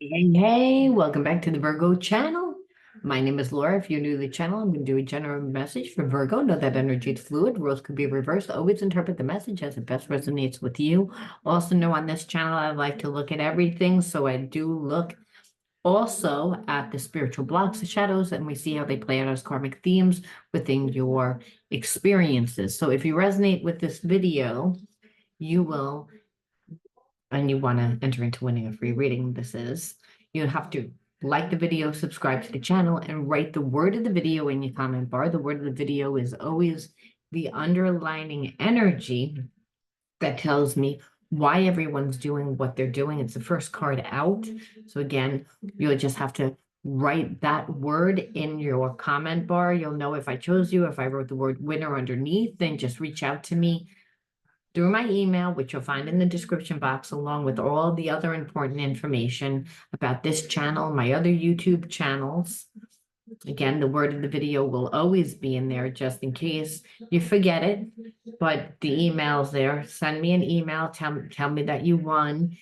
Hey, welcome back to the Virgo channel. My name is Laura. If you're new to the channel, I'm going to do a general message for Virgo. Know that energy is fluid. Rules could be reversed. Always interpret the message as it best resonates with you. Also know on this channel, I like to look at everything. So I do look also at the spiritual blocks, the shadows, and we see how they play out as karmic themes within your experiences. So if you resonate with this video, you will and you want to enter into winning a free reading, you have to like the video, subscribe to the channel, and write the word of the video in your comment bar. The word of the video is always the underlining energy that tells me why everyone's doing what they're doing. It's the first card out. So again, you'll just have to write that word in your comment bar. You'll know if I chose you. If I wrote the word winner underneath, then just reach out to me through my email, which you'll find in the description box, along with all the other important information about this channel, my other YouTube channels. Again, the word of the video will always be in there just in case you forget it, but the email's there. Send me an email, tell me that you won.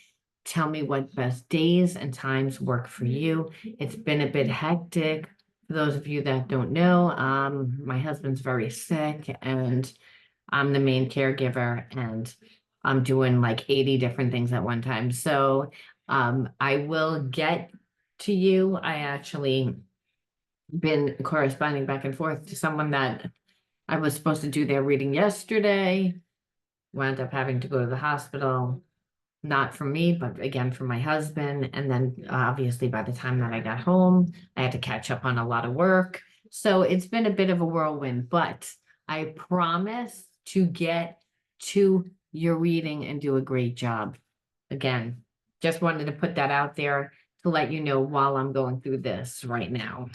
Tell me what best days and times work for you. It's been a bit hectic. For those of you that don't know, my husband's very sick and I'm the main caregiver and I'm doing like 80 different things at one time. So I will get to you. I actually been corresponding back and forth to someone that I was supposed to do their reading yesterday, wound up having to go to the hospital, not for me, but again for my husband. And then obviously by the time that I got home, I had to catch up on a lot of work. So it's been a bit of a whirlwind, but I promise to get to your reading and do a great job. Again, just wanted to put that out there to let you know while I'm going through this right now.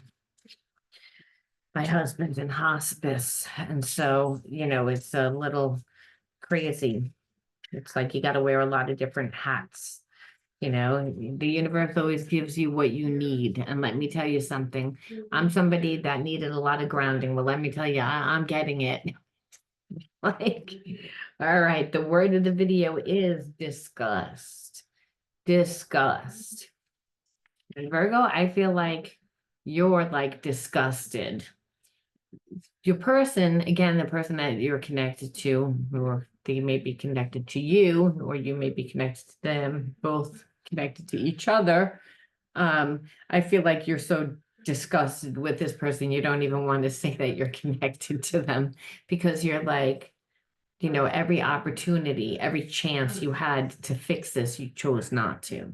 My husband's in hospice, and so, it's a little crazy. It's like you got to wear a lot of different hats. The universe always gives you what you need. And let me tell you something. I'm somebody that needed a lot of grounding. Well, let me tell you, I'm getting it. Like, all right, the word of the video is disgust. Disgust. And Virgo, I feel like you're like disgusted. Your person, again, the person that you're connected to, or they may be connected to you, or you may be connected to them, both connected to each other. I feel like you're so disgusted with this person, you don't even want to say that you're connected to them because you're like, every opportunity, every chance you had to fix this, you chose not to.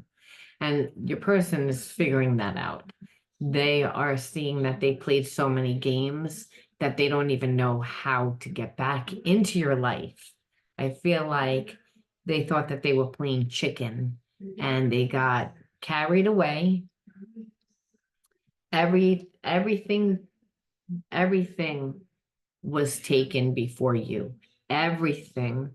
And your person is figuring that out. They are seeing that they played so many games that they don't even know how to get back into your life. I feel like they thought that they were playing chicken and they got carried away. Everything was taken before you. Everything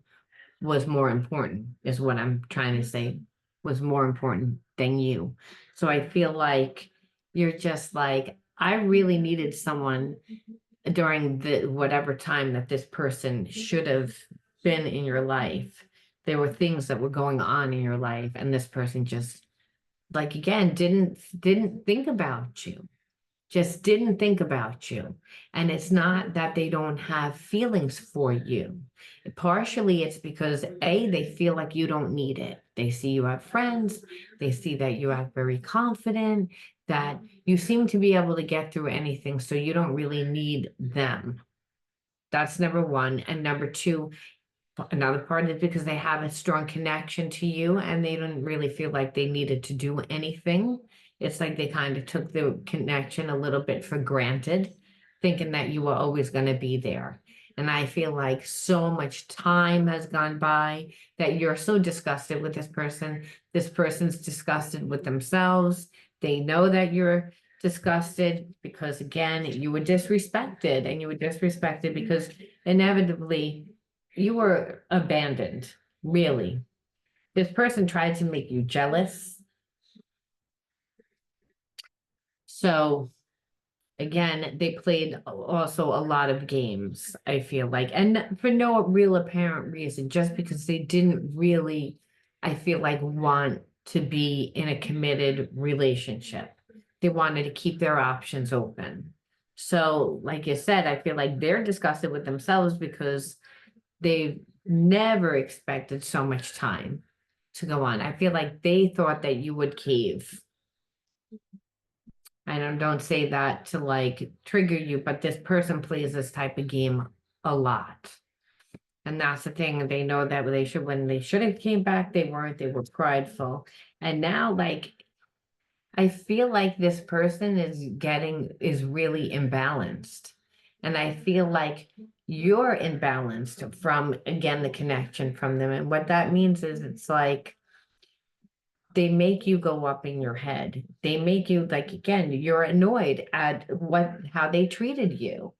was more important, is what I'm trying to say, was more important than you. So I feel like you're just like, I really needed someone during the whatever time that this person should have been in your life. There were things that were going on in your life, and this person just like again didn't think about you, just didn't think about you. And it's not that they don't have feelings for you. Partially, it's because A, they feel like you don't need it. They see you have friends, they see that you act very confident, that you seem to be able to get through anything, so you don't really need them. That's number one. And number two, another part is because they have a strong connection to you and they didn't really feel like they needed to do anything. It's like they kind of took the connection a little bit for granted, thinking that you were always going to be there. And I feel like so much time has gone by that you're so disgusted with this person. This person's disgusted with themselves. They know that you're disgusted because, again, you were disrespected, and you were disrespected because inevitably you were abandoned, really. This person tried to make you jealous. So again, they played also a lot of games, I feel like, and for no real apparent reason, just because they didn't really, I feel like, want to be in a committed relationship. They wanted to keep their options open. So, like you said, I feel like they're disgusted with themselves because they've never expected so much time to go on. I feel like they thought that you would cave. I don't say that to like trigger you, but this person plays this type of game a lot. And that's the thing. They know that when they should have came back, they weren't, they were prideful. And now, like, I feel like this person is really imbalanced. And I feel like you're imbalanced from, again, the connection from them. And what that means is it's like they make you go up in your head. They make you like, again, you're annoyed at how they treated you.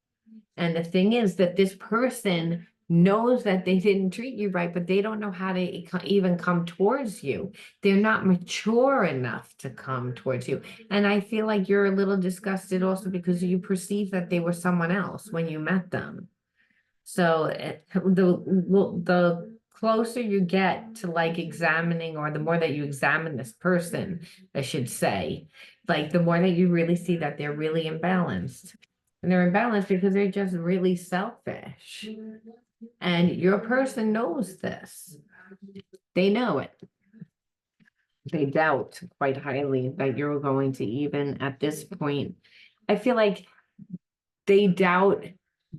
And the thing is that this person knows that they didn't treat you right, but they don't know how to even come towards you. They're not mature enough to come towards you. And I feel like you're a little disgusted also because you perceive that they were someone else when you met them. So the closer you get to like examining, or the more that you examine this person, I should say, like the more that you really see that they're really imbalanced. And they're imbalanced because they're just really selfish. And your person knows this. They know it. They doubt quite highly that you're going to even at this point. I feel like they doubt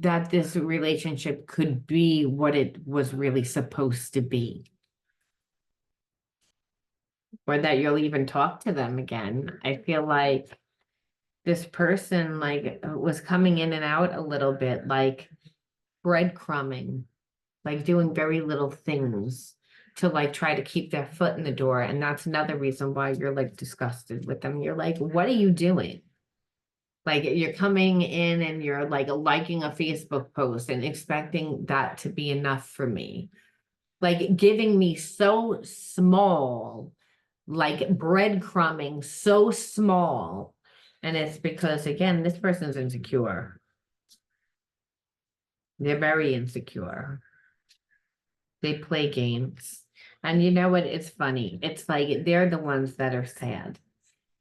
that this relationship could be what it was really supposed to be, or that you'll even talk to them again. I feel like this person like was coming in and out a little bit, like breadcrumbing, like doing very little things to like try to keep their foot in the door. And that's another reason why you're like disgusted with them. You're like, what are you doing? Like you're coming in and you're like liking a Facebook post and expecting that to be enough for me. Like giving me so small, like breadcrumbing so small. And it's because, again, this person's insecure. They're very insecure. They play games. And you know what? It's funny. It's like they're the ones that are sad.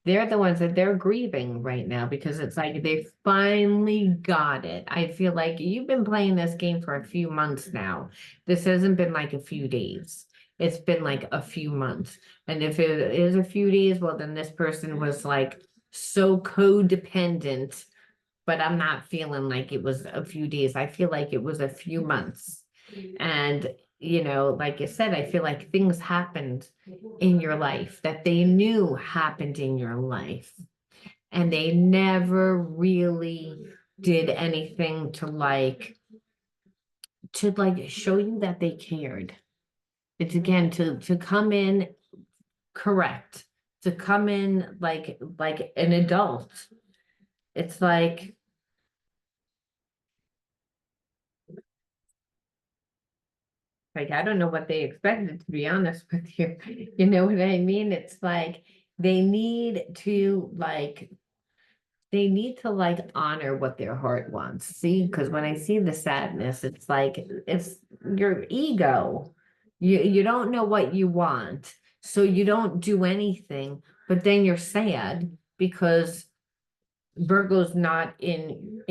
They're the ones that they're grieving right now because it's like they finally got it. I feel like you've been playing this game for a few months now. This hasn't been like a few days. It's been like a few months. And if it is a few days, well, then this person was like so codependent, but I'm not feeling like it was a few days. I feel like it was a few months. And, like I said, I feel like things happened in your life that they knew happened in your life. And they never really did anything to show you that they cared. It's again to come in correct, to come in like an adult. It's like I don't know what they expected, to be honest with you. You know what I mean? It's like they need to like they need to like honor what their heart wants. See, because when I see the sadness, it's like it's your ego. You don't know what you want, so you don't do anything, but then you're sad because Virgo's not in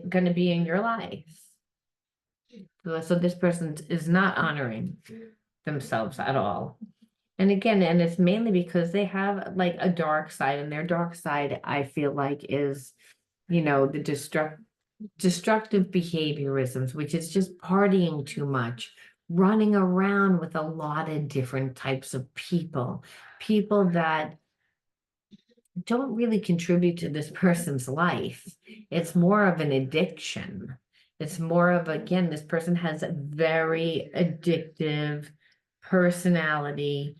gonna be in your life. So this person is not honoring themselves at all. And again, and it's mainly because they have like a dark side, and their dark side, I feel like, is, the destructive behaviorisms, which is just partying too much, running around with a lot of different types of people that don't really contribute to this person's life. It's more of an addiction. It's more of, again, this person has a very addictive personality,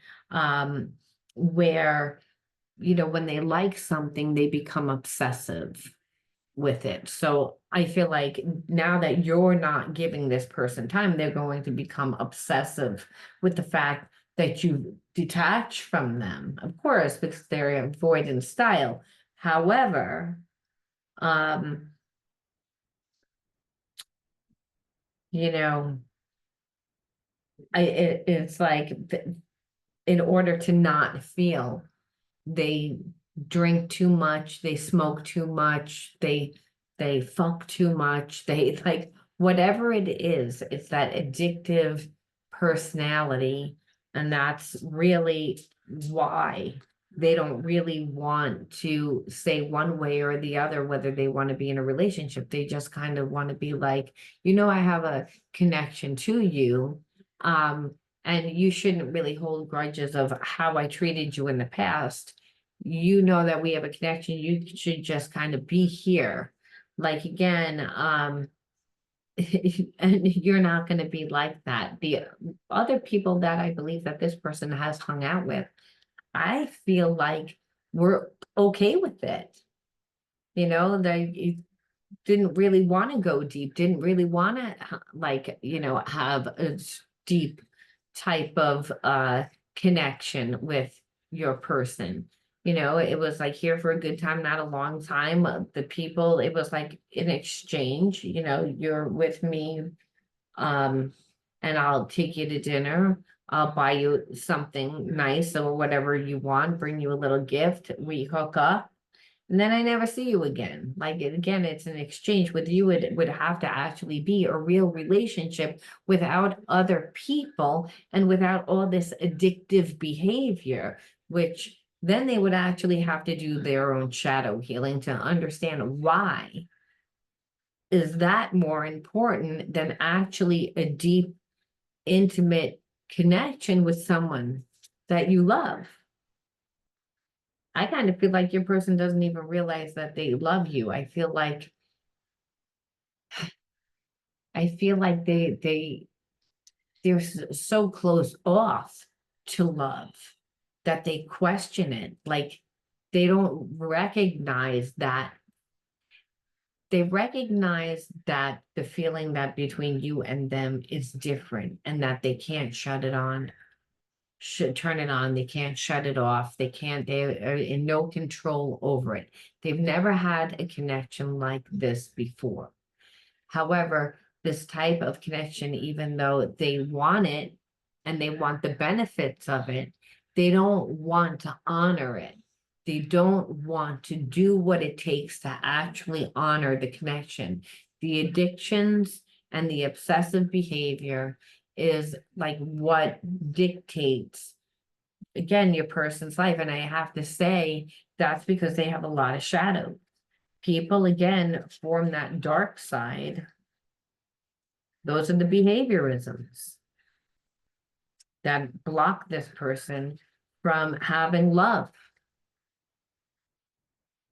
where, when they like something, they become obsessive with it. So I feel like now that you're not giving this person time, they're going to become obsessive with the fact that you detach from them, of course, because they're avoidant style. However, um, you know, it's like in order to not feel, they drink too much, they smoke too much, they fuck too much, they like whatever it is, it's that addictive personality. And that's really why they don't really want to say one way or the other whether they want to be in a relationship. They just kind of want to be like, I have a connection to you. And you shouldn't really hold grudges of how I treated you in the past. You know that we have a connection. You should just kind of be here. Like again, and you're not going to be like that. The other people that I believe that this person has hung out with, I feel like we're okay with it. They didn't really want to go deep, didn't really want to have a deep type of connection with your person. It was like here for a good time, not a long time. The people, it was like in exchange, you're with me, and I'll take you to dinner. I'll buy you something nice or whatever you want, bring you a little gift, we hook up. And then I never see you again. Like again, it's an exchange. With you, it would have to actually be a real relationship without other people and without all this addictive behavior, which then they would actually have to do their own shadow healing to understand why is that more important than actually a deep, intimate connection with someone that you love. I kind of feel like your person doesn't even realize that they love you. I feel like they're so close off to love that they question it. Like they don't recognize that. They recognize that the feeling that between you and them is different and that they can't shut it on, should turn it on. They can't shut it off. They are in no control over it. They've never had a connection like this before. However, this type of connection, even though they want it and they want the benefits of it, they don't want to honor it. They don't want to do what it takes to actually honor the connection. The addictions and the obsessive behavior is like what dictates, again, your person's life. And I have to say, that's because they have a lot of shadow. People, again, form that dark side. Those are the behaviorisms that block this person from having love.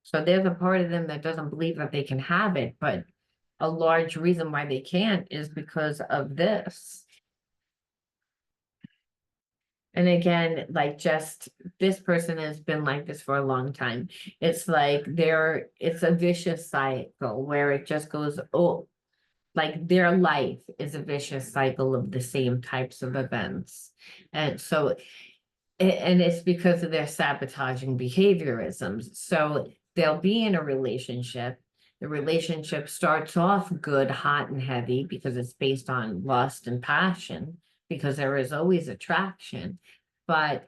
So there's a part of them that doesn't believe that they can have it, but a large reason why they can't is because of this. And again, like just this person has been like this for a long time. It's like it's a vicious cycle where it just goes, oh, like their life is a vicious cycle of the same types of events. And so, and it's because of their sabotaging behaviorisms. So they'll be in a relationship. The relationship starts off good, hot, and heavy because it's based on lust and passion, because there is always attraction. But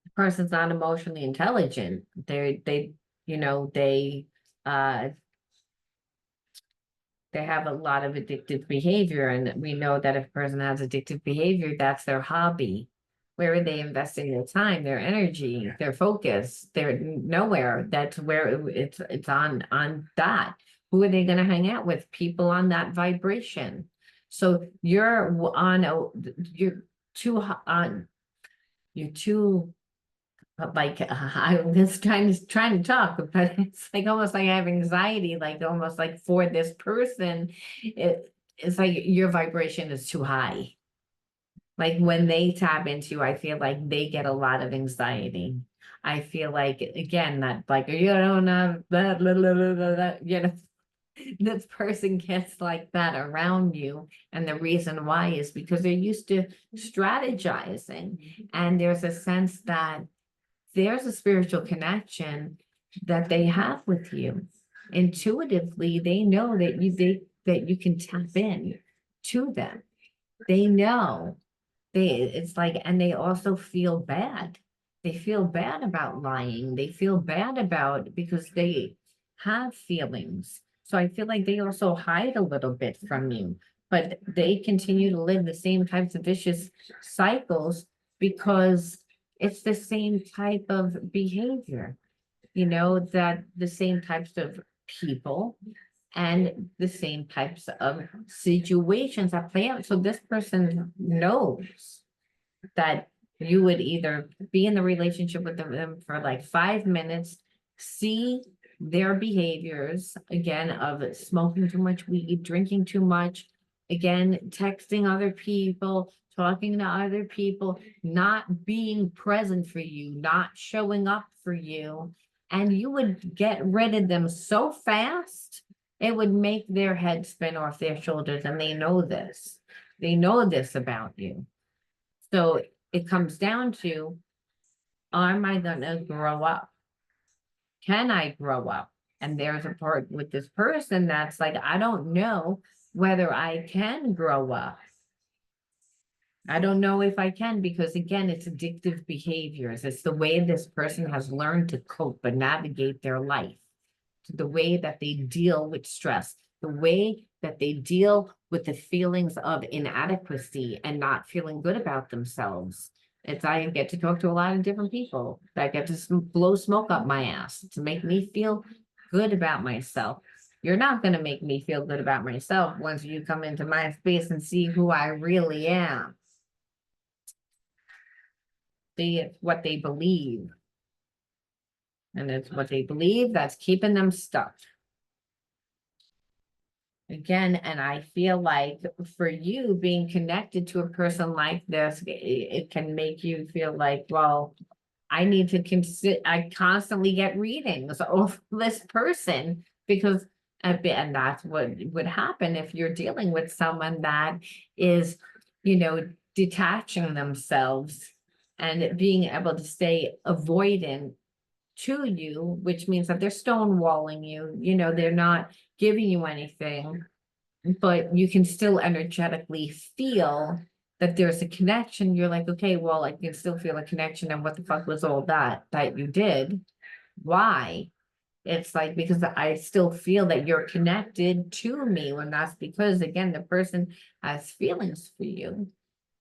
the person's not emotionally intelligent. You know, uh they have a lot of addictive behavior, and we know that if a person has addictive behavior, that's their hobby. Where are they investing their time, their energy, their focus? They're nowhere. That's where it's on that. Who are they going to hang out with? People on that vibration. So you're too on, you're too like I was trying to talk, but it's like almost like I have anxiety, like almost like for this person, it's like your vibration is too high. Like when they tap into you, I feel like they get a lot of anxiety. I feel like again that like you don't have that, blah, blah, blah, blah, blah, this person gets like that around you. And the reason why is because they're used to strategizing. And there's a sense that there's a spiritual connection that they have with you. Intuitively, they know that you can tap in to them. They know. it's like, and they also feel bad. They feel bad about lying. They feel bad about because they have feelings. So I feel like they also hide a little bit from you, but they continue to live the same types of vicious cycles because it's the same type of behavior, that the same types of people and the same types of situations that play out. So this person knows that you would either be in the relationship with them for like 5 minutes, see their behaviors again of smoking too much weed, drinking too much, again, texting other people, talking to other people, not being present for you, not showing up for you. And you would get rid of them so fast, it would make their head spin off their shoulders. And they know this. They know this about you. So it comes down to, am I gonna grow up? Can I grow up? And there's a part with this person that's like, I don't know whether I can grow up. I don't know if I can, because again, it's addictive behaviors. It's the way this person has learned to cope and navigate their life, the way that they deal with stress, the way that they deal with the feelings of inadequacy and not feeling good about themselves. I get to talk to a lot of different people that get to blow smoke up my ass to make me feel good about myself. You're not going to make me feel good about myself once you come into my space and see who I really am. See, it's what they believe. And it's what they believe that's keeping them stuck. Again, and I feel like for you being connected to a person like this, it can make you feel like, well, I need to consider, I constantly get readings of this person because, and that's what would happen if you're dealing with someone that is, detaching themselves and being able to stay avoidant to you, which means that they're stonewalling you, they're not giving you anything, but you can still energetically feel that there's a connection. You're like, okay, well, I can still feel a connection. And what the fuck was all that you did? Why? It's like, because I still feel that you're connected to me, when that's because, again, the person has feelings for you.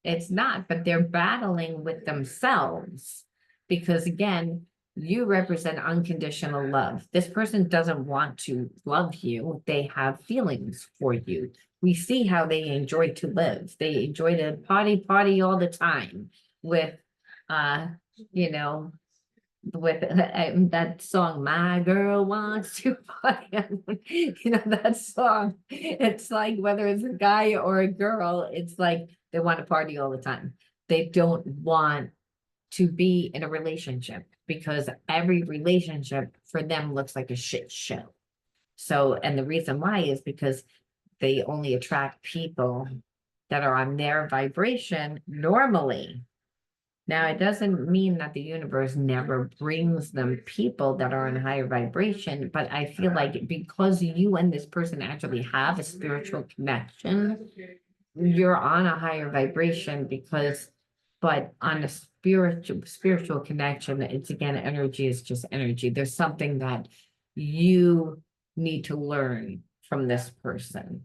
It's not, but they're battling with themselves because, again, you represent unconditional love. This person doesn't want to love you. They have feelings for you. We see how they enjoy to live. They enjoy to party all the time with, you know, with that song, My Girl Wants to Party. That song. It's like, whether it's a guy or a girl, it's like they want to party all the time. They don't want to be in a relationship because every relationship for them looks like a shit show. So, and the reason why is because they only attract people that are on their vibration normally. Now, it doesn't mean that the universe never brings them people that are in higher vibration, but I feel like because you and this person actually have a spiritual connection, you're on a higher vibration but on a spiritual connection, it's, again, energy is just energy. There's something that you need to learn from this person.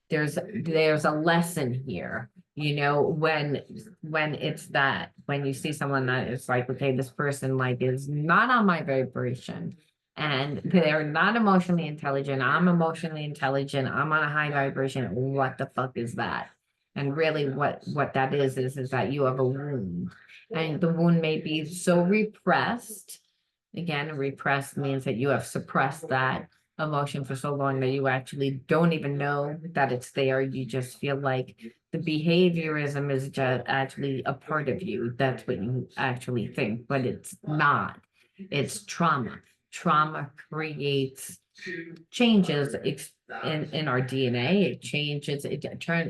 There's a lesson here, when it's that, when you see someone that is like, okay, this person like is not on my vibration and they're not emotionally intelligent. I'm emotionally intelligent. I'm on a high vibration. What the fuck is that? And really what that is that you have a wound, and the wound may be so repressed. Again, repressed means that you have suppressed that emotion for so long that you actually don't even know that it's there. You just feel like the behaviorism is just actually a part of you. That's what you actually think, but it's not. It's trauma. Trauma creates changes in our DNA. It changes,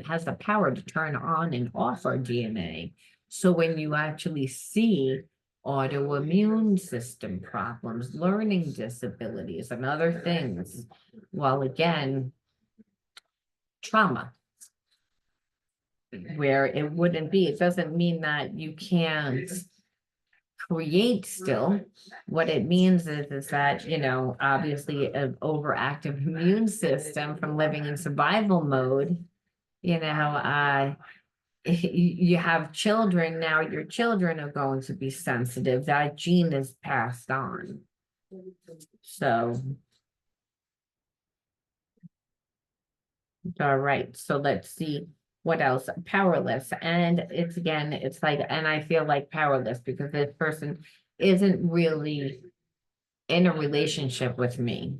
has the power to turn on and off our DNA. So when you actually see autoimmune system problems, learning disabilities, and other things, well, again, trauma. where it wouldn't be. It doesn't mean that you can't create still. What it means is that, obviously an overactive immune system from living in survival mode, you have children now, your children are going to be sensitive. That gene is passed on. So, all right. So let's see what else. Powerless. And it's like, and I feel like powerless because this person isn't really in a relationship with me.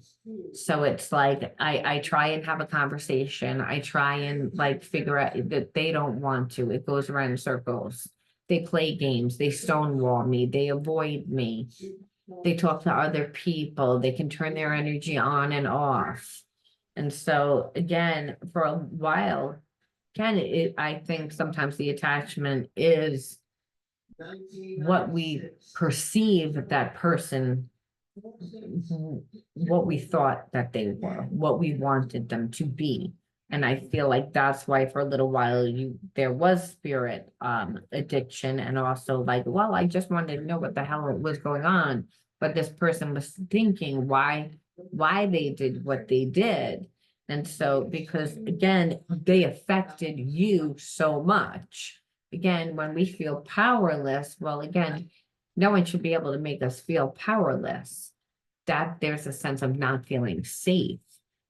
So it's like I try and have a conversation. I try and like figure out that they don't want to. It goes around in circles. They play games, they stonewall me, they avoid me, they talk to other people, they can turn their energy on and off. And so again, for a while, I think sometimes the attachment is what we perceive that person, what we thought that they were, what we wanted them to be. And I feel like that's why for a little while there was spirit addiction, and also like, well, I just wanted to know what the hell was going on. But this person was thinking why they did what they did. And so because again, they affected you so much. Again, when we feel powerless, well, again, no one should be able to make us feel powerless. That there's a sense of not feeling safe,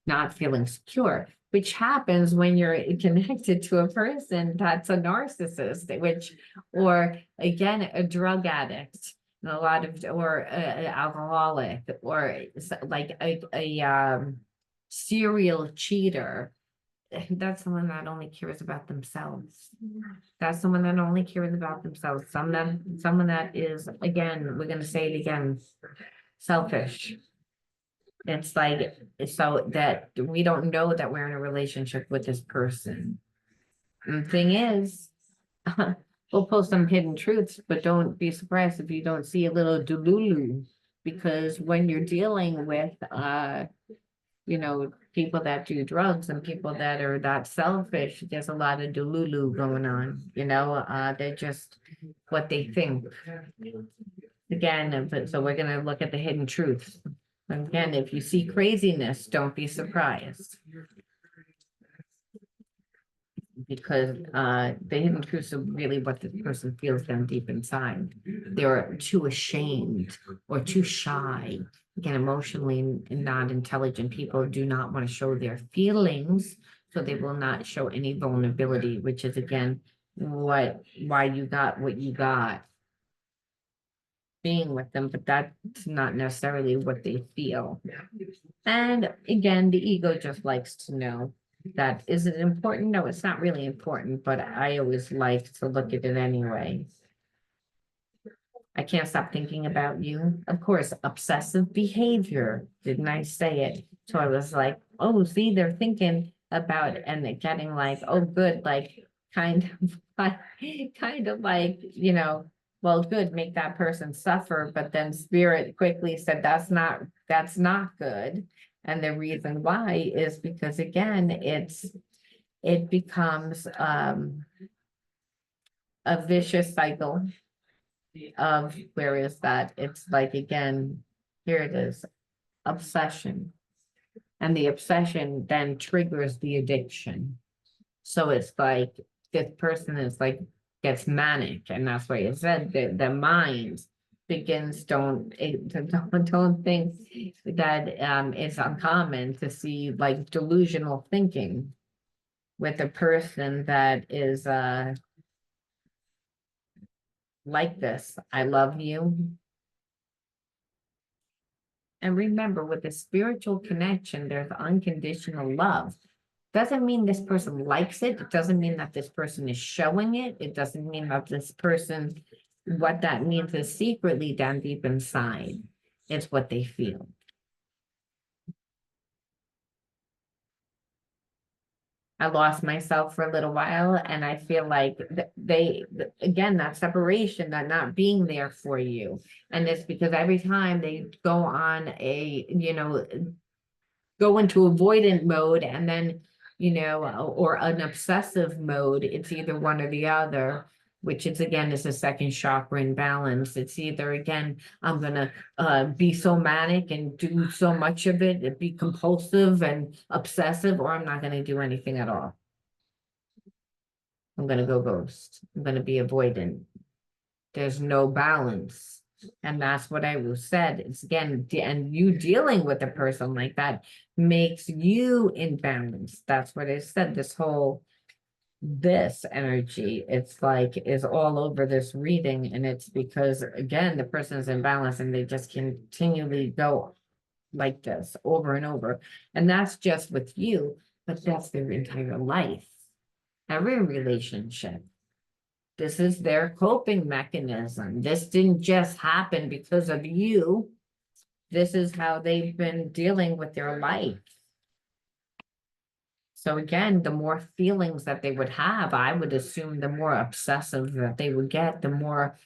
not feeling secure, which happens when you're connected to a person that's a narcissist, or again, a drug addict, and or an alcoholic, or like a serial cheater. That's someone that only cares about themselves. That's someone that only cares about themselves. Someone that is, again, we're going to say it again, selfish. It's like, so that we don't know that we're in a relationship with this person. And the thing is, we'll post some hidden truths, but don't be surprised if you don't see a little delulu, because when you're dealing with, people that do drugs and people that are that selfish, there's a lot of delulu going on, they're just what they think. Again, so we're going to look at the hidden truths. Again, if you see craziness, don't be surprised. Because the hidden truths are really what the person feels down deep inside. They're too ashamed or too shy. Again, emotionally not intelligent people do not want to show their feelings, so they will not show any vulnerability, which is again why you got what you got being with them, but that's not necessarily what they feel. And again, the ego just likes to know that. Is it important? No, it's not really important, but I always like to look at it anyway. I can't stop thinking about you. Of course, obsessive behavior. Didn't I say it? So I was like, oh, see, they're thinking about it, and they're getting like, oh, good, like kind of like, well, good, make that person suffer. But then spirit quickly said, that's not good. And the reason why is because again, it becomes a vicious cycle of, where is that? It's like, again, here it is, obsession. And the obsession then triggers the addiction. So it's like this person is like, gets manic, and that's why it said that the mind begins, don't think that it's uncommon to see like delusional thinking with a person that is like this. I love you. And remember, with the spiritual connection, there's unconditional love. Doesn't mean this person likes it. It doesn't mean that this person is showing it. It doesn't mean that this person, what that means is secretly down deep inside, it's what they feel. I lost myself for a little while, and I feel like again, that separation, that not being there for you. And it's because every time they go on go into avoidant mode, and then or an obsessive mode. It's either one or the other, which is again is a second chakra imbalance. It's either again, I'm gonna be so manic and do so much of it, and be compulsive and obsessive, or I'm not gonna do anything at all. I'm gonna go ghost. I'm gonna be avoidant. There's no balance. And that's what I said. It's again, and you dealing with a person like that makes you imbalanced. That's what I said. This energy, it's like is all over this reading. And it's because again, the person's imbalanced and they just continually go like this over and over. And that's just with you, but that's their entire life. Every relationship. This is their coping mechanism. This didn't just happen because of you. This is how they've been dealing with their life. So again, the more feelings that they would have, I would assume the more obsessive that they would get, the more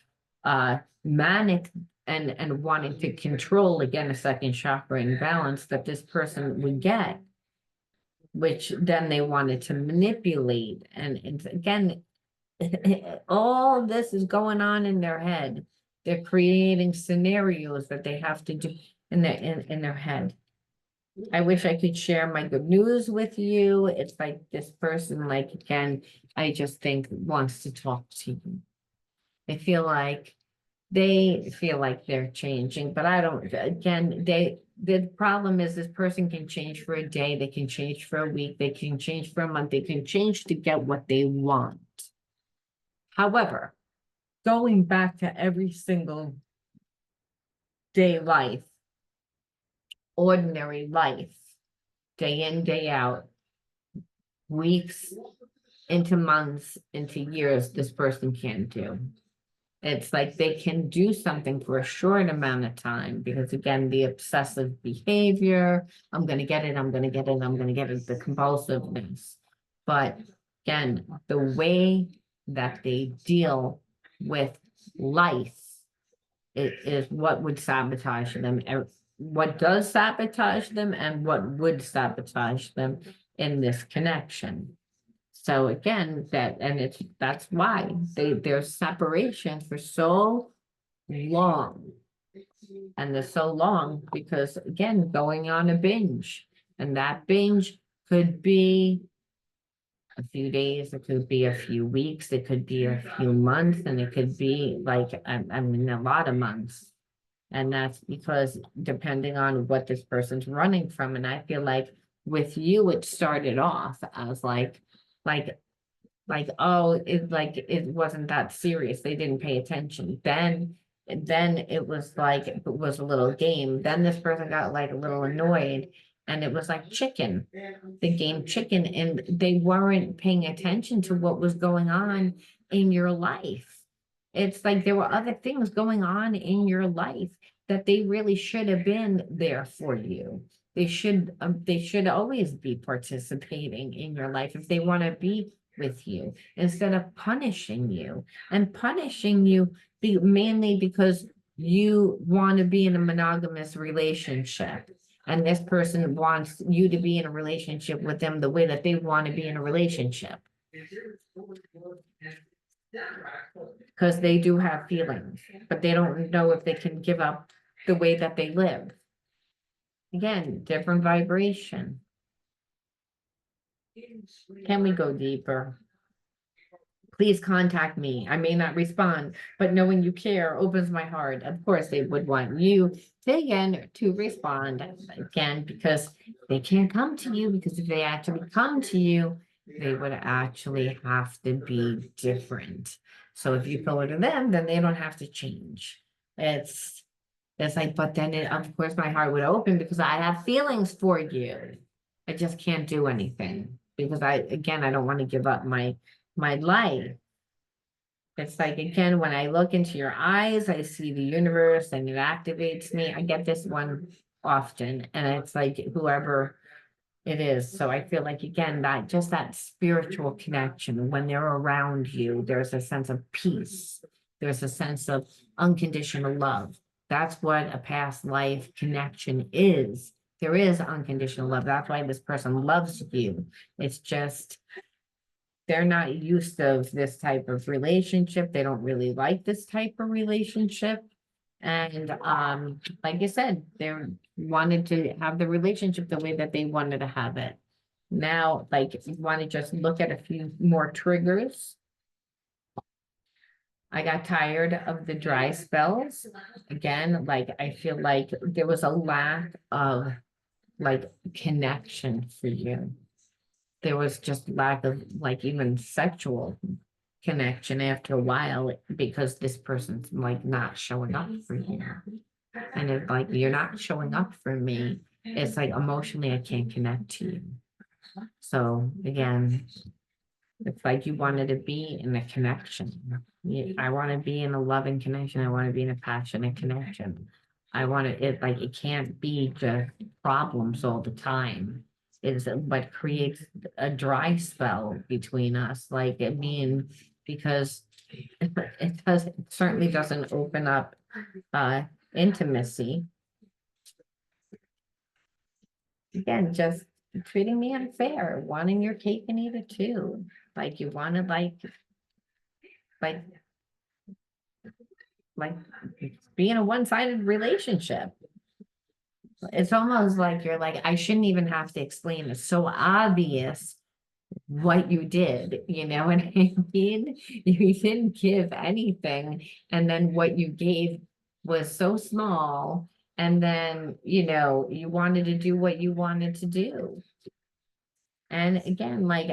manic and wanting to control, again, a second chakra imbalance that this person would get, which then they wanted to manipulate. And again, all this is going on in their head. They're creating scenarios that they have to do in their head. I wish I could share my good news with you. It's like this person, like again, I just think wants to talk to you. They feel like they're changing, but I don't, again, the problem is this person can change for a day, they can change for a week, they can change for a month, they can change to get what they want. However, going back to every single day life, ordinary life, day in, day out, weeks into months, into years, this person can't do. It's like they can do something for a short amount of time because again, the obsessive behavior, I'm going to get it, I'm going to get it, I'm going to get it, the compulsiveness. But again, the way that they deal with life is what would sabotage them, what does sabotage them and what would sabotage them in this connection. So again, that's why there's separation for so long. And they're so long because again, going on a binge, and that binge could be a few days, it could be a few weeks, it could be a few months, and it could be like, I mean, a lot of months. And that's because depending on what this person's running from, and I feel like with you, it started off as oh, it wasn't that serious. They didn't pay attention. Then it was like it was a little game. Then this person got like a little annoyed, and it was like chicken, the game chicken, and they weren't paying attention to what was going on in your life. It's like there were other things going on in your life that they really should have been there for you. They should always be participating in your life if they want to be with you instead of punishing you mainly because you want to be in a monogamous relationship. And this person wants you to be in a relationship with them the way that they want to be in a relationship. Because they do have feelings, but they don't know if they can give up the way that they live. Again, different vibration. Can we go deeper? Please contact me. I may not respond, but knowing you care opens my heart. Of course, they would want you to respond again, because they can't come to you, because if they actually come to you, they would actually have to be different. So if you go to them, then they don't have to change. It's like, but then of course my heart would open because I have feelings for you. I just can't do anything because I don't want to give up my life. It's like, again, when I look into your eyes, I see the universe and it activates me. I get this one often, and it's like whoever it is. So I feel like, again, that spiritual connection, when they're around you, there's a sense of peace. There's a sense of unconditional love. That's what a past life connection is. there is unconditional love. That's why this person loves you. It's just they're not used to this type of relationship. They don't really like this type of relationship. And like I said, they wanted to have the relationship the way that they wanted to have it. Now, like, if you want to just look at a few more triggers. I got tired of the dry spells. Again, like, I feel like there was a lack of like connection for you. There was just lack of like even sexual connection after a while because this person's like not showing up for you. And it's like, you're not showing up for me. It's like emotionally, I can't connect to you. So again, it's like you wanted to be in a connection. I want to be in a loving connection. I want to be in a passionate connection. I want to, it like, it can't be just problems all the time. Is what creates a dry spell between us. Like, I mean, because it certainly doesn't open up intimacy. Again, just treating me unfair, wanting your cake and eat it too. Like, you want to like like be in a one-sided relationship. It's almost like you're like, I shouldn't even have to explain. It's so obvious what you did, you know what I mean? You didn't give anything, and then what you gave was so small, and then, you know, you wanted to do what you wanted to do. And again, like,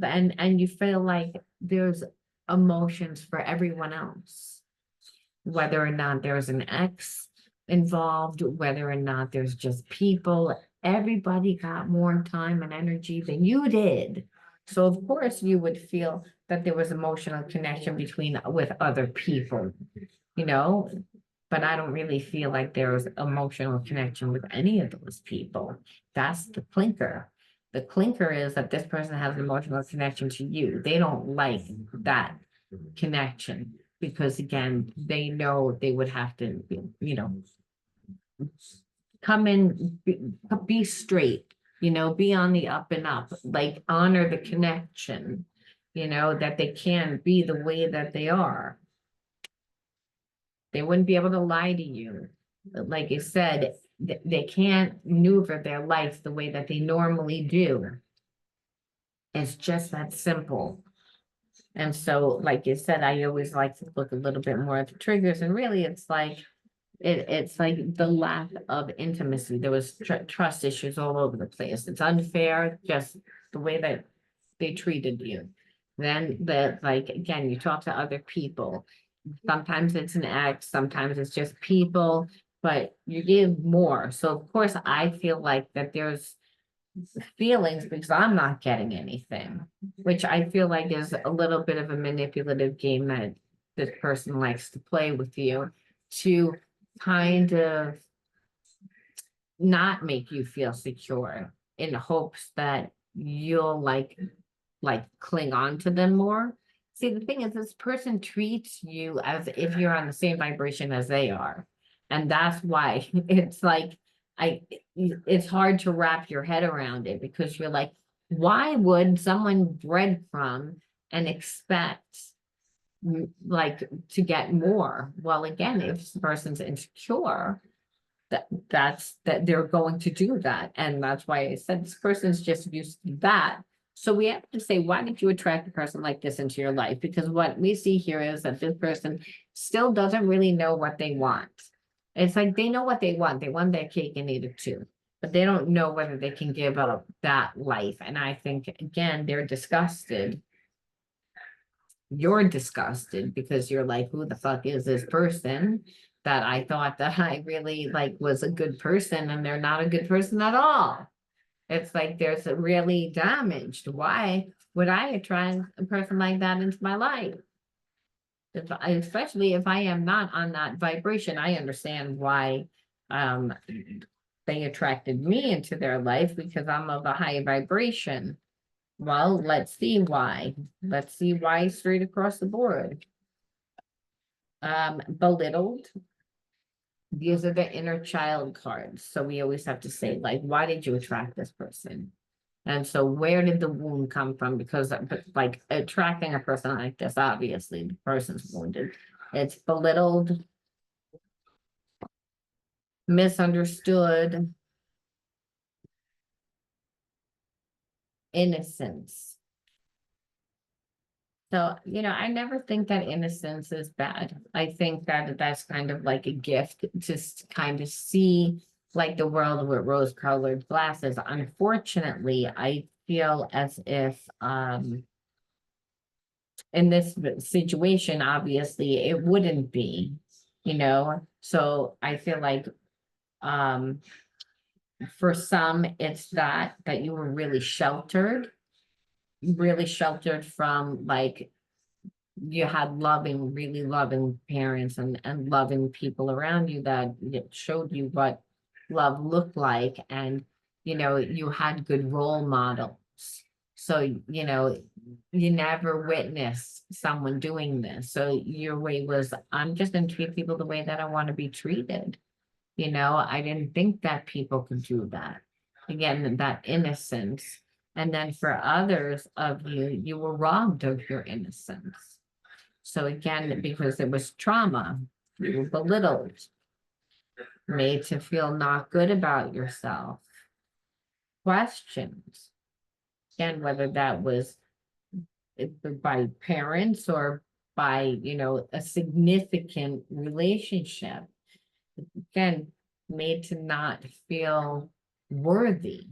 and you feel like there's emotions for everyone else, whether or not there's an ex involved, whether or not there's just people, everybody got more time and energy than you did. So of course you would feel that there was emotional connection between with other people, you know, but I don't really feel like there was emotional connection with any of those people. That's the clinker. The clinker is that this person has an emotional connection to you. They don't like that connection because again, they know they would have to, you know, come in, be straight, you know, be on the up and up, like honor the connection, you know, that they can be the way that they are. They wouldn't be able to lie to you. Like you said, they can't maneuver their life the way that they normally do. It's just that simple. And so, like you said, I always like to look a little bit more at the triggers, and really it's like, it's like the lack of intimacy. There was trust issues all over the place. It's unfair, just the way that they treated you. Then that, like, again, you talk to other people. Sometimes it's an ex, sometimes it's just people, but you give more. So of course, I feel like that there's feelings because I'm not getting anything, which I feel like is a little bit of a manipulative game that this person likes to play with you to kind of not make you feel secure in hopes that you'll like cling on to them more. See, the thing is, this person treats you as if you're on the same vibration as they are. And that's why it's like, it's hard to wrap your head around it because you're like, why would someone breadcrumb and expect like to get more? Well, again, if this person's insecure, that they're going to do that. And that's why I said this person's just used to that. So we have to say, why did you attract a person like this into your life? Because what we see here is that this person still doesn't really know what they want. It's like they know what they want. They want their cake and eat it too. But they don't know whether they can give up that life. And I think, again, they're disgusted. You're disgusted because you're like, who the fuck is this person that I thought that I really like was a good person, and they're not a good person at all. It's like there's a really damaged. Why would I attract a person like that into my life? Especially if I am not on that vibration. I understand why they attracted me into their life because I'm of a high vibration. Well, let's see why. Let's see why straight across the board. Belittled. These are the inner child cards. So we always have to say, like, why did you attract this person? And so where did the wound come from? Because like attracting a person like this, obviously the person's wounded. It's belittled, misunderstood, innocence. So, I never think that innocence is bad. I think that that's kind of like a gift, just kind of see like the world with rose-colored glasses. Unfortunately, I feel as if in this situation, obviously, it wouldn't be, So I feel like um for some, it's that you were really sheltered from like you had really loving parents and loving people around you that showed you what love looked like. And, you had good role models. So, you never witnessed someone doing this. So your way was, I'm just going to treat people the way that I want to be treated. I didn't think that people could do that. Again, that innocence. And then for others of you, you were robbed of your innocence. So again, because it was trauma, you were belittled, made to feel not good about yourself, questions. Again, whether that was by parents or by, a significant relationship. Again, made to not feel worthy,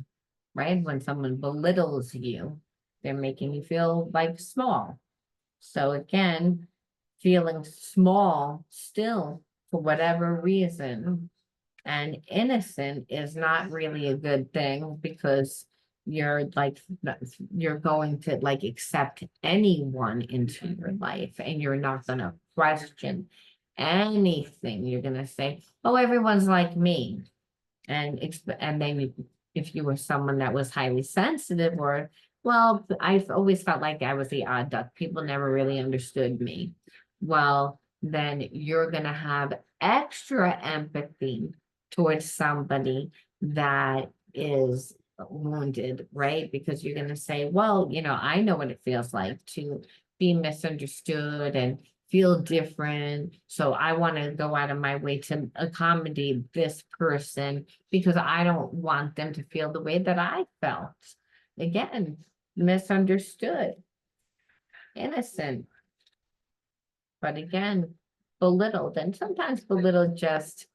right? When someone belittles you, they're making you feel like small. So again, feeling small still for whatever reason and innocent is not really a good thing because you're going to like accept anyone into your life and you're not going to question anything. You're going to say, oh, everyone's like me. And then if you were someone that was highly sensitive or, well, I've always felt like I was the odd duck. People never really understood me. Well, then you're going to have extra empathy towards somebody that is wounded, right? Because you're going to say, well, I know what it feels like to be misunderstood and feel different. So I want to go out of my way to accommodate this person because I don't want them to feel the way that I felt. Again, misunderstood, innocent, but again, belittled. And sometimes belittled just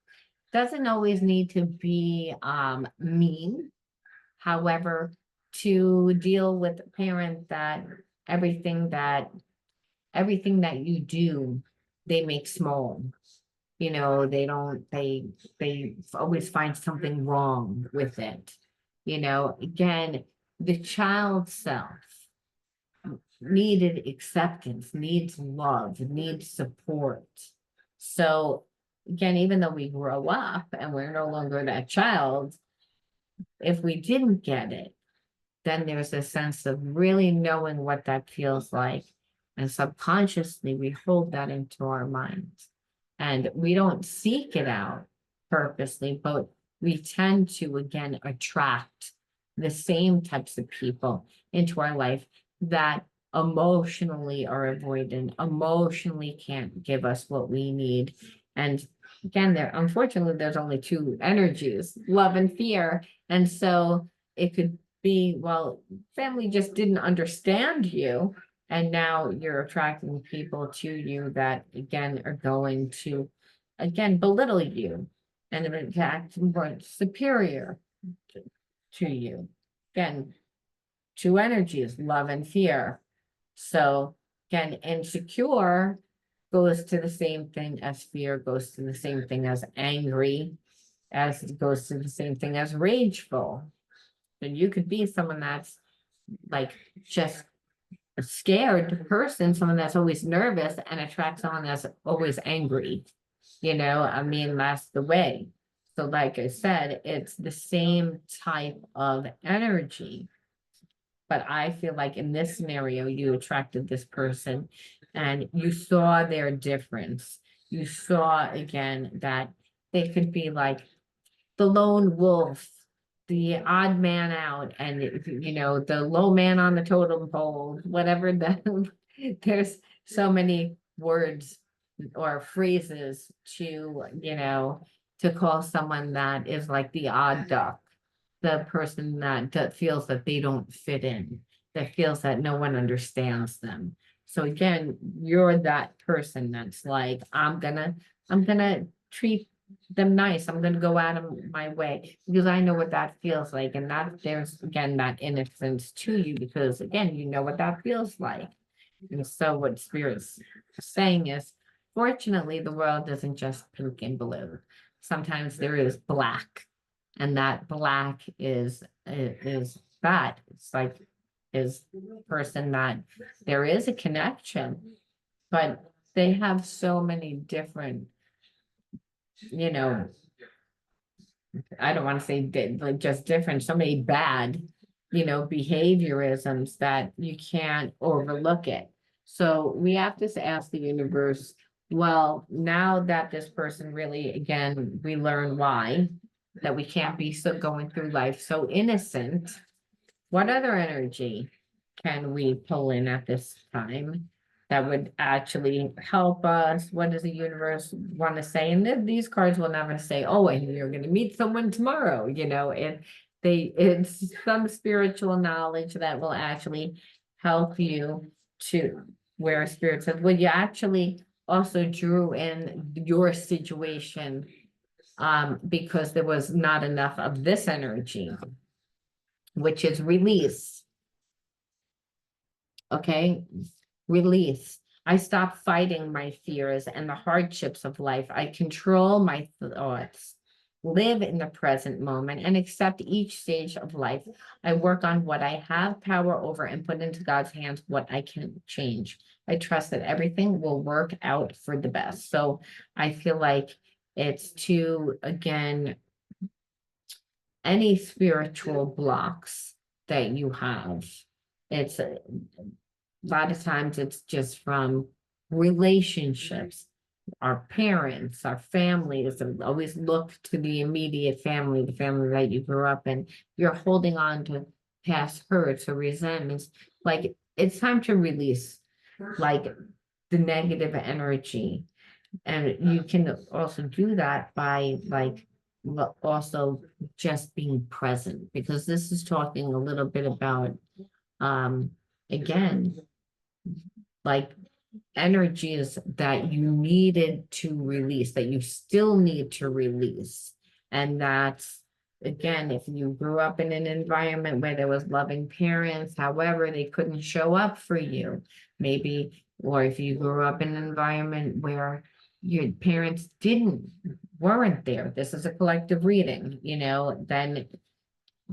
doesn't always need to be mean. However, to deal with a parent that everything that everything that you do, they make small. They always find something wrong with it. Again, the child self needed acceptance, needs love, needs support. So again, even though we grow up and we're no longer that child, if we didn't get it, then there's a sense of really knowing what that feels like. And subconsciously, we hold that into our minds. And we don't seek it out purposely, but we tend to, again, attract the same types of people into our life that emotionally are avoidant, emotionally can't give us what we need. And again, unfortunately, there's only two energies, love and fear. And so it could be, well, family just didn't understand you. And now you're attracting people to you that, again, are going to, again, belittle you and in fact, more superior to you. Again, two energies, love and fear. So, again, insecure goes to the same thing as fear, goes to the same thing as angry, as it goes to the same thing as rageful. And you could be someone that's like just a scared person, someone that's always nervous and attract someone that's always angry. I mean, that's the way. So like I said, it's the same type of energy. But I feel like in this scenario, you attracted this person and you saw their difference. You saw again that They could be like the lone wolf, the odd man out, and the low man on the totem pole, whatever the there's so many words or phrases to call someone that is like the odd duck, the person that feels that they don't fit in, that feels that no one understands them. So again, you're that person that's like, I'm gonna treat them nice. I'm gonna go out of my way because I know what that feels like. And that there's again that innocence to you because again, you know what that feels like. And so what Spirit's saying is, fortunately, the world isn't just pink and blue. Sometimes there is black, and that black is that. It's like is person that there is a connection, but they have so many different, you know, I don't want to say like just different, so many bad, behaviorisms that you can't overlook it. So we have to ask the universe, well, now that this person really, again, we learn why, that we can't be so going through life so innocent. What other energy can we pull in at this time that would actually help us? What does the universe want to say? And these cards will never say, oh, and you're going to meet someone tomorrow. It's some spiritual knowledge that will actually help you to where spirit says, well, you actually also drew in your situation because there was not enough of this energy, which is release. Okay, release. I stop fighting my fears and the hardships of life. I control my thoughts, live in the present moment, and accept each stage of life. I work on what I have power over and put into God's hands what I can change. I trust that everything will work out for the best. So I feel like it's to, again, any spiritual blocks that you have. It's a lot of times it's just from relationships, our parents, our families, and always look to the immediate family, the family that you grew up in. You're holding on to past hurts or resentments. Like it's time to release like the negative energy. And you can also do that by like also just being present, because this is talking a little bit about again, like energies that you needed to release, that you still need to release. And that's, again, if you grew up in an environment where there was loving parents, however, they couldn't show up for you, maybe, or if you grew up in an environment where your parents weren't there, this is a collective reading, then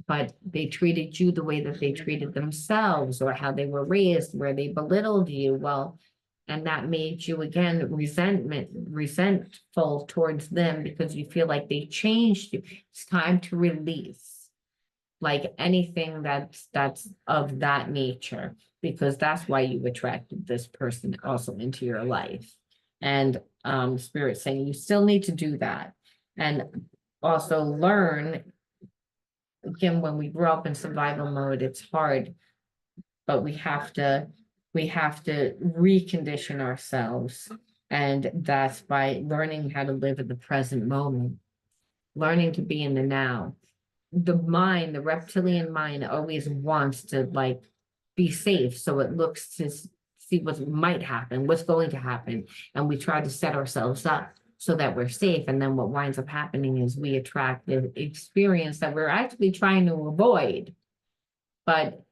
but they treated you the way that they treated themselves or how they were raised, where they belittled you. Well, and that made you again resentful towards them because you feel like they changed you. It's time to release like anything that's of that nature, because that's why you attracted this person also into your life. And Spirit saying you still need to do that. And also learn, again, when we grow up in survival mode, it's hard, but we have to recondition ourselves. And that's by learning how to live in the present moment, learning to be in the now. The reptilian mind always wants to like be safe. So it looks to see what might happen, what's going to happen. And we try to set ourselves up so that we're safe. And then what winds up happening is we attract the experience that we're actually trying to avoid. But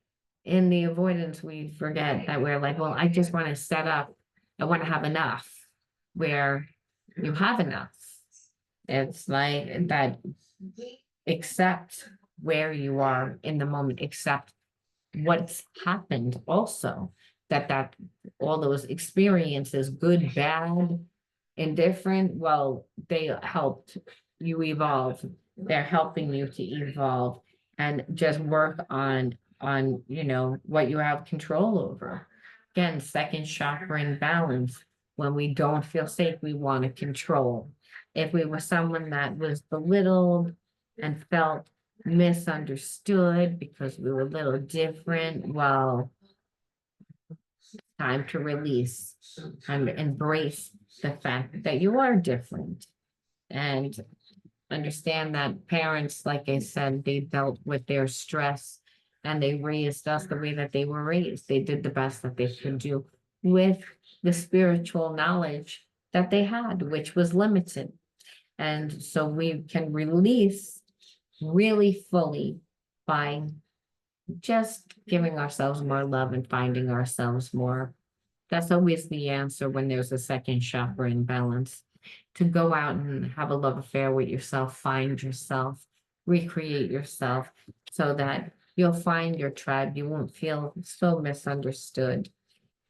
in the avoidance, we forget that we're like, well, I just want to set up, I want to have enough, where you have enough. It's like that, accept where you are in the moment, accept what's happened also, that all those experiences, good, bad, indifferent, well, they helped you evolve. They're helping you to evolve and just work on what you have control over. Again, second chakra in balance. When we don't feel safe, we want to control. if we were someone that was belittled and felt misunderstood because we were a little different, well, time to release and embrace the fact that you are different. And understand that parents, like I said, they dealt with their stress and they raised us the way that they were raised. They did the best that they could do with the spiritual knowledge that they had, which was limited. And so we can release really fully by just giving ourselves more love and finding ourselves more. That's always the answer when there's a second chakra imbalance. To go out and have a love affair with yourself, find yourself, recreate yourself so that you'll find your tribe. You won't feel so misunderstood.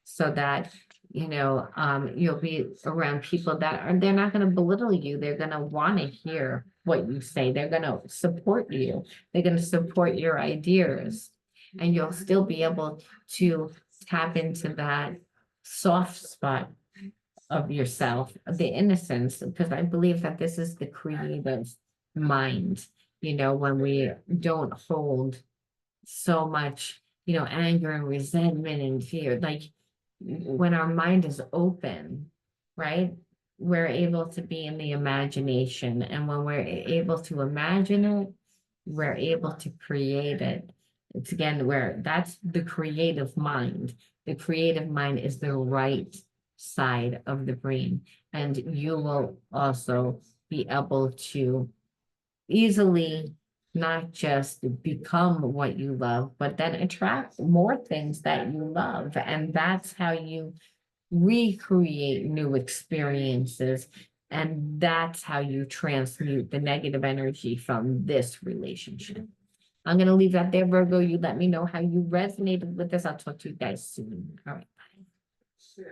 So that you'll be around people that they're not going to belittle you. They're going to want to hear what you say. They're going to support you. They're going to support your ideas. And you'll still be able to tap into that soft spot of yourself, the innocence, because I believe that this is the creative mind, when we don't hold so much, anger and resentment and fear, like when our mind is open, right? We're able to be in the imagination. And when we're able to imagine it, we're able to create it. It's again where that's the creative mind. The creative mind is the right side of the brain. And you will also be able to easily not just become what you love, but then attract more things that you love. And that's how you recreate new experiences. And that's how you transmute the negative energy from this relationship. I'm going to leave that there, Virgo. You let me know how you resonated with this. I'll talk to you guys soon. All right. Bye.